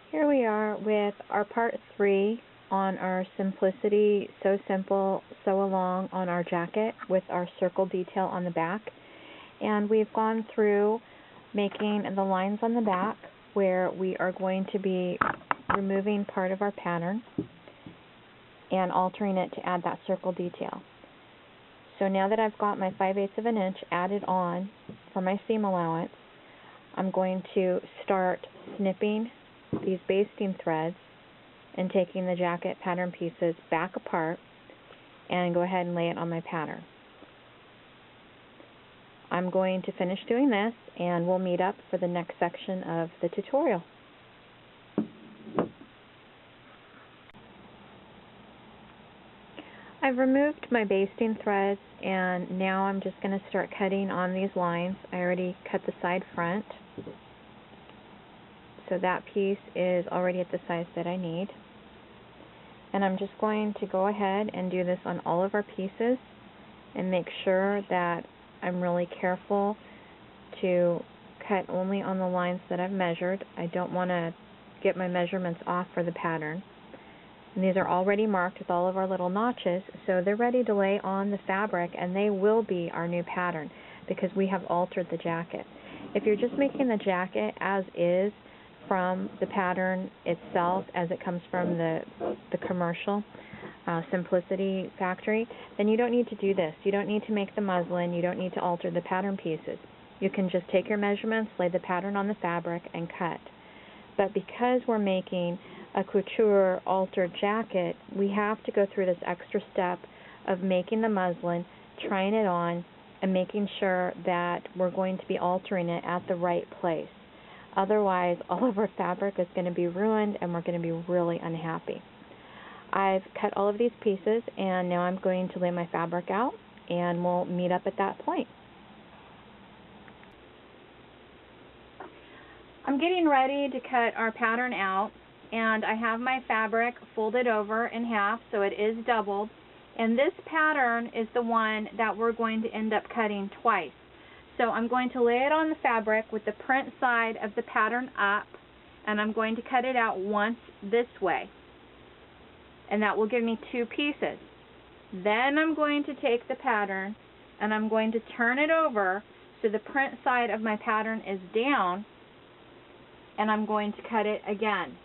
Here we are with our part 3 on our Simplicity So Simple Sew Along on our jacket with our circle detail on the back. And we've gone through making the lines on the back where we are going to be removing part of our pattern and altering it to add that circle detail. So now that I've got my 5/8 of an inch added on for my seam allowance, I'm going to start snipping these basting threads and taking the jacket pattern pieces back apart and go ahead and lay it on my pattern. I'm going to finish doing this and we'll meet up for the next section of the tutorial. I've removed my basting threads and now I'm just going to start cutting on these lines. I already cut the side front, so that piece is already at the size that I need. And I'm just going to go ahead and do this on all of our pieces and make sure that I'm really careful to cut only on the lines that I've measured. I don't want to get my measurements off for the pattern. And these are already marked with all of our little notches, so they're ready to lay on the fabric, and they will be our new pattern because we have altered the jacket. If you're just making the jacket as is from the pattern itself, as it comes from the commercial Simplicity factory, then you don't need to do this. You don't need to make the muslin. You don't need to alter the pattern pieces. You can just take your measurements, lay the pattern on the fabric, and cut. But because we're making a couture altered jacket, we have to go through this extra step of making the muslin, trying it on, and making sure that we're going to be altering it at the right place. Otherwise, all of our fabric is going to be ruined and we're going to be really unhappy. I've cut all of these pieces and now I'm going to lay my fabric out and we'll meet up at that point. I'm getting ready to cut our pattern out, and I have my fabric folded over in half so it is doubled, and this pattern is the one that we're going to end up cutting twice. So I'm going to lay it on the fabric with the print side of the pattern up, and I'm going to cut it out once this way, and that will give me two pieces. Then I'm going to take the pattern and I'm going to turn it over so the print side of my pattern is down, and I'm going to cut it again.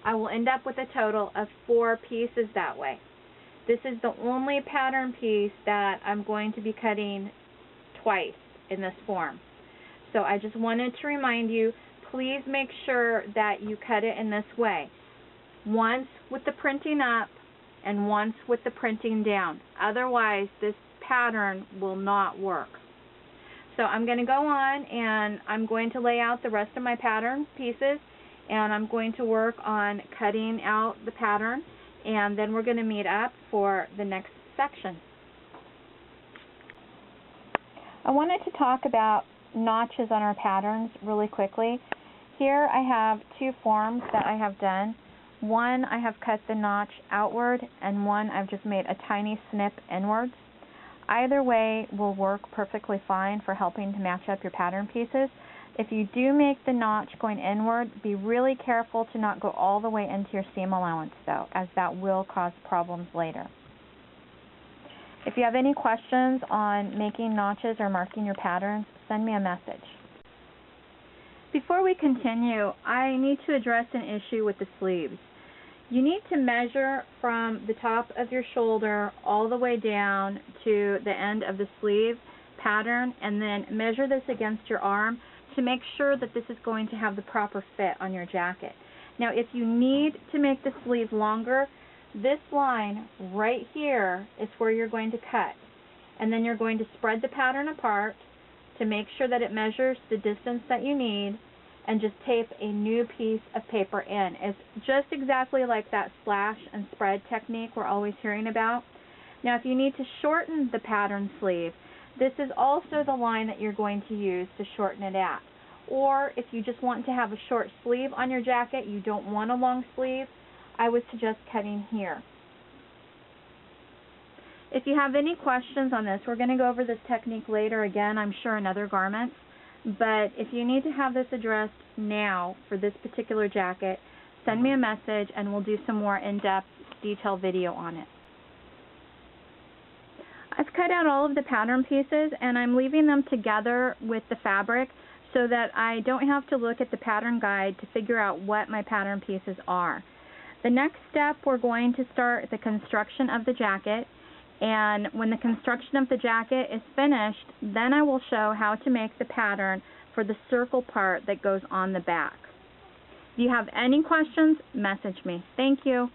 I will end up with a total of 4 pieces that way. This is the only pattern piece that I'm going to be cutting twice in this form. So I just wanted to remind you, please make sure that you cut it in this way. Once with the printing up and once with the printing down. Otherwise, this pattern will not work. So I'm going to go on and I'm going to lay out the rest of my pattern pieces, and I'm going to work on cutting out the pattern, and then we're going to meet up for the next section. I wanted to talk about notches on our patterns really quickly. Here I have 2 forms that I have done. One, I have cut the notch outward, and one I've just made a tiny snip inwards. Either way will work perfectly fine for helping to match up your pattern pieces. If you do make the notch going inward, be really careful to not go all the way into your seam allowance though, as that will cause problems later. If you have any questions on making notches or marking your patterns, send me a message. Before we continue, I need to address an issue with the sleeves. You need to measure from the top of your shoulder all the way down to the end of the sleeve pattern, and then measure this against your arm to make sure that this is going to have the proper fit on your jacket. Now, if you need to make the sleeve longer, this line right here is where you're going to cut. And then you're going to spread the pattern apart to make sure that it measures the distance that you need, and just tape a new piece of paper in. It's just exactly like that slash and spread technique we're always hearing about. Now, if you need to shorten the pattern sleeve, this is also the line that you're going to use to shorten it at. Or if you just want to have a short sleeve on your jacket, you don't want a long sleeve, I would suggest cutting here. If you have any questions on this, we're going to go over this technique later again, I'm sure, in other garments. But if you need to have this addressed now for this particular jacket, send me a message and we'll do some more in-depth detailed video on it. I've cut out all of the pattern pieces and I'm leaving them together with the fabric so that I don't have to look at the pattern guide to figure out what my pattern pieces are. The next step, we're going to start the construction of the jacket, and when the construction of the jacket is finished, then I will show how to make the pattern for the circle part that goes on the back. If you have any questions, message me. Thank you.